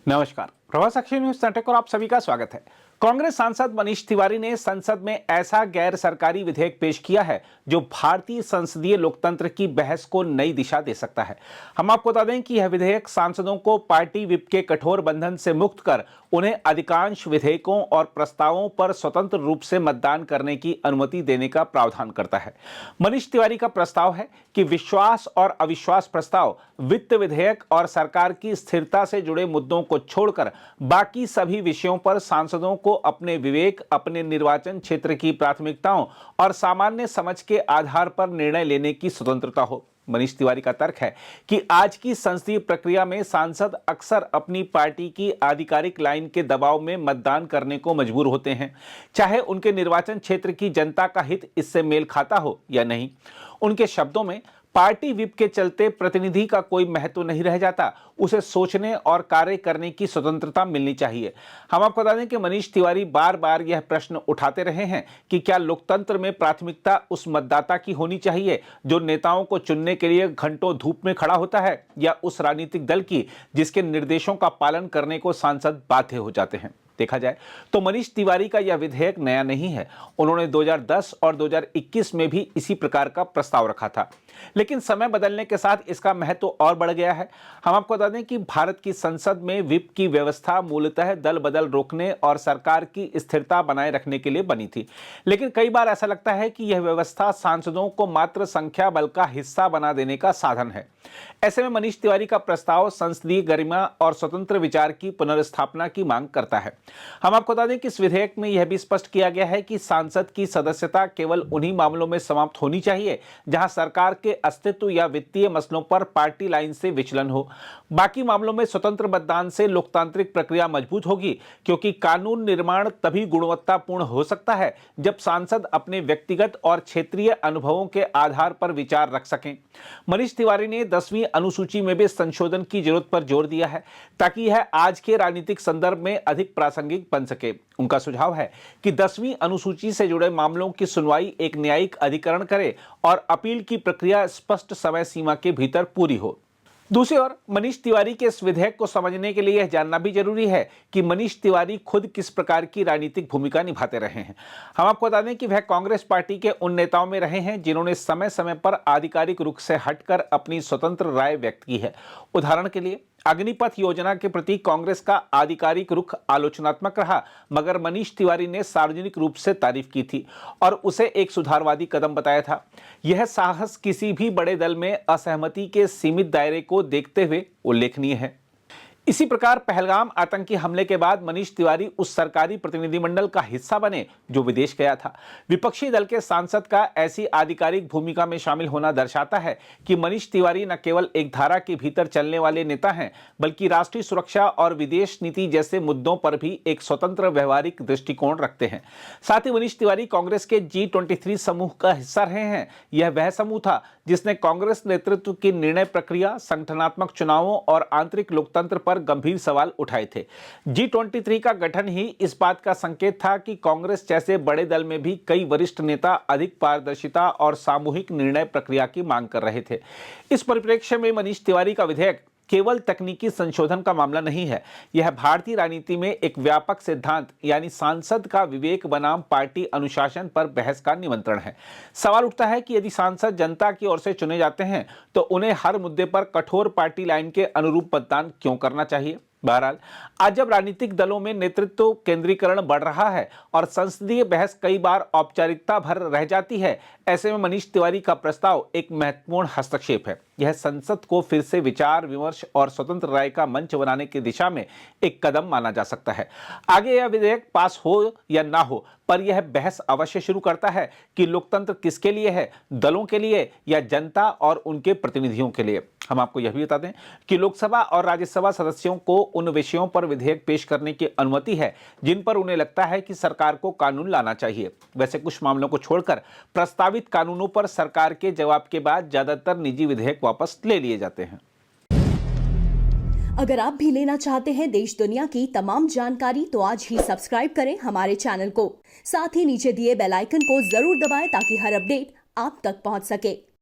नमस्कार, Prabhas Akshay news network और आप सभी का स्वागत है। कांग्रेस सांसद मनीष तिवारी ने संसद में ऐसा गैर सरकारी विधेयक पेश किया है जो भारतीय संसदीय लोकतंत्र की बहस को नई दिशा दे सकता है। हम आपको बता दें कि यह विधेयक सांसदों को पार्टी विप के कठोर बंधन से मुक्त कर उन्हें अधिकांश विधेयकों और प्रस्तावों पर स्वतंत्र रूप से मतदान करने की अनुमति देने का प्रावधान करता है। मनीष तिवारी का प्रस्ताव है कि विश्वास और अविश्वास प्रस्ताव, वित्त विधेयक और सरकार की स्थिरता से जुड़े मुद्दों को छोड़कर बाकी सभी विषयों पर सांसदों को अपने विवेक, अपने निर्वाचन क्षेत्र की प्राथमिकताओं और सामान्य समझ के आधार पर निर्णय लेने की स्वतंत्रता हो। मनीष तिवारी का तर्क है कि आज की संसदीय प्रक्रिया में सांसद अक्सर अपनी पार्टी की आधिकारिक लाइन के दबाव में मतदान करने को मजबूर होते हैं, चाहे उनके निर्वाचन क्षेत्र की जनता का हित इससे मेल खाता हो या नहीं। उनके शब्दों में, पार्टी विप के चलते प्रतिनिधि का कोई महत्व नहीं रह जाता, उसे सोचने और कार्य करने की स्वतंत्रता मिलनी चाहिए। हम आपको बता दें कि मनीष तिवारी बार बार यह प्रश्न उठाते रहे हैं कि क्या लोकतंत्र में प्राथमिकता उस मतदाता की होनी चाहिए जो नेताओं को चुनने के लिए घंटों धूप में खड़ा होता है, या उस राजनीतिक दल की जिसके निर्देशों का पालन करने को सांसद बाध्य हो जाते हैं। देखा जाए तो मनीष तिवारी का यह विधेयक नया नहीं है। उन्होंने 2010 और 2021 में भी इसी प्रकार का प्रस्ताव रखा था, लेकिन समय बदलने के साथ इसका महत्व और बढ़ गया है। हम आपको बता दें कि भारत की संसद में विप की व्यवस्था मूलतः दल बदल रोकने और सरकार की स्थिरता बनाए रखने के लिए बनी थी, लेकिन कई बार ऐसा लगता है कि यह व्यवस्था सांसदों को मात्र संख्या बल का हिस्सा बना देने का साधन है। ऐसे में मनीष तिवारी का प्रस्ताव संसदीय गरिमा और स्वतंत्र विचार की पुनर्स्थापना की मांग करता है। हम आपको बता दें कि इस विधेयक में यह भी स्पष्ट किया गया है कि सांसद की सदस्यता केवल उन्हीं मामलों में समाप्त होनी चाहिए जहां सरकार के अस्तित्व या वित्तीय मसलों पर पार्टी लाइन से विचलन हो। बाकी मामलों में स्वतंत्र मतदान से लोकतांत्रिक प्रक्रिया मजबूत होगी, क्योंकि कानून निर्माण तभी गुणवत्तापूर्ण हो सकता है जब सांसद अपने व्यक्तिगत और क्षेत्रीय अनुभवों के आधार पर विचार रख सकें। मनीष तिवारी ने 10वीं अनुसूची में भी संशोधन की जरूरत पर जोर दिया है ताकि यह आज के राजनीतिक संदर्भ में अधिक प्रासंगिक बन सके। उनका सुझाव है कि 10वीं अनुसूची से जुड़े मामलों की सुनवाई एक न्यायिक अधिकरण करे और अपील की प्रक्रिया स्पष्ट समय सीमा के भीतर पूरी हो। दूसरी ओर मनीष तिवारी के इस विधेयक को समझने के लिए यह जानना भी जरूरी है कि मनीष तिवारी खुद किस प्रकार की राजनीतिक भूमिका निभाते रहे हैं। हम आपको बता दें कि वह कांग्रेस पार्टी के उन नेताओं में रहे हैं जिन्होंने समय समय पर आधिकारिक रुख से हटकर अपनी स्वतंत्र राय व्यक्त की है। उदाहरण के लिए अग्निपथ योजना के प्रति कांग्रेस का आधिकारिक रुख आलोचनात्मक रहा, मगर मनीष तिवारी ने सार्वजनिक रूप से तारीफ की थी और उसे एक सुधारवादी कदम बताया था। यह साहस किसी भी बड़े दल में असहमति के सीमित दायरे को देखते हुए उल्लेखनीय है। इसी प्रकार पहलगाम आतंकी हमले के बाद मनीष तिवारी उस सरकारी प्रतिनिधिमंडल का हिस्सा बने जो विदेश गया था। विपक्षी दल के सांसद का ऐसी आधिकारिक भूमिका में शामिल होना दर्शाता है कि मनीष तिवारी न केवल एक धारा के भीतर चलने वाले नेता हैं, बल्कि राष्ट्रीय सुरक्षा और विदेश नीति जैसे मुद्दों पर भी एक स्वतंत्र व्यवहारिक दृष्टिकोण रखते हैं। साथ ही मनीष तिवारी कांग्रेस के G23 समूह का हिस्सा रहे हैं। यह वह समूह था जिसने कांग्रेस नेतृत्व की निर्णय प्रक्रिया, संगठनात्मक चुनावों और आंतरिक लोकतंत्र पर गंभीर सवाल उठाए थे। G23 का गठन ही इस बात का संकेत था कि कांग्रेस जैसे बड़े दल में भी कई वरिष्ठ नेता अधिक पारदर्शिता और सामूहिक निर्णय प्रक्रिया की मांग कर रहे थे। इस परिप्रेक्ष्य में मनीष तिवारी का विधेयक केवल तकनीकी संशोधन का मामला नहीं है। यह भारतीय राजनीति में एक व्यापक सिद्धांत यानी सांसद का विवेक बनाम पार्टी अनुशासन पर बहस का निमंत्रण है। सवाल उठता है कि यदि सांसद जनता की ओर से चुने जाते हैं तो उन्हें हर मुद्दे पर कठोर पार्टी लाइन के अनुरूप मतदान क्यों करना चाहिए। बहरहाल, आज जब राजनीतिक दलों में नेतृत्व केंद्रीकरण बढ़ रहा है और संसदीय बहस कई बार औपचारिकता भर रह जाती है, ऐसे में मनीष तिवारी का प्रस्ताव एक महत्वपूर्ण हस्तक्षेप है। यह संसद को फिर से विचार विमर्श और स्वतंत्र राय का मंच बनाने की दिशा में एक कदम माना जा सकता है। आगे यह विधेयक पास हो या ना हो, पर यह बहस अवश्य शुरू करता है कि लोकतंत्र किसके लिए है, दलों के लिए या जनता और उनके प्रतिनिधियों के लिए। हम आपको यह भी बता दें कि लोकसभा और राज्यसभा सदस्यों को उन विषयों पर विधेयक पेश करने की अनुमति है जिन पर उन्हें लगता है कि सरकार को कानून लाना चाहिए। वैसे कुछ मामलों को छोड़कर प्रस्तावित कानूनों पर सरकार के जवाब के बाद ज्यादातर निजी विधेयक वापस ले लिए जाते हैं। अगर आप भी लेना चाहते हैं देश दुनिया की तमाम जानकारी तो आज ही सब्सक्राइब करें हमारे चैनल को। साथ ही नीचे दिए बेल आइकन को जरूर दबाएं ताकि हर अपडेट आप तक पहुंच सके।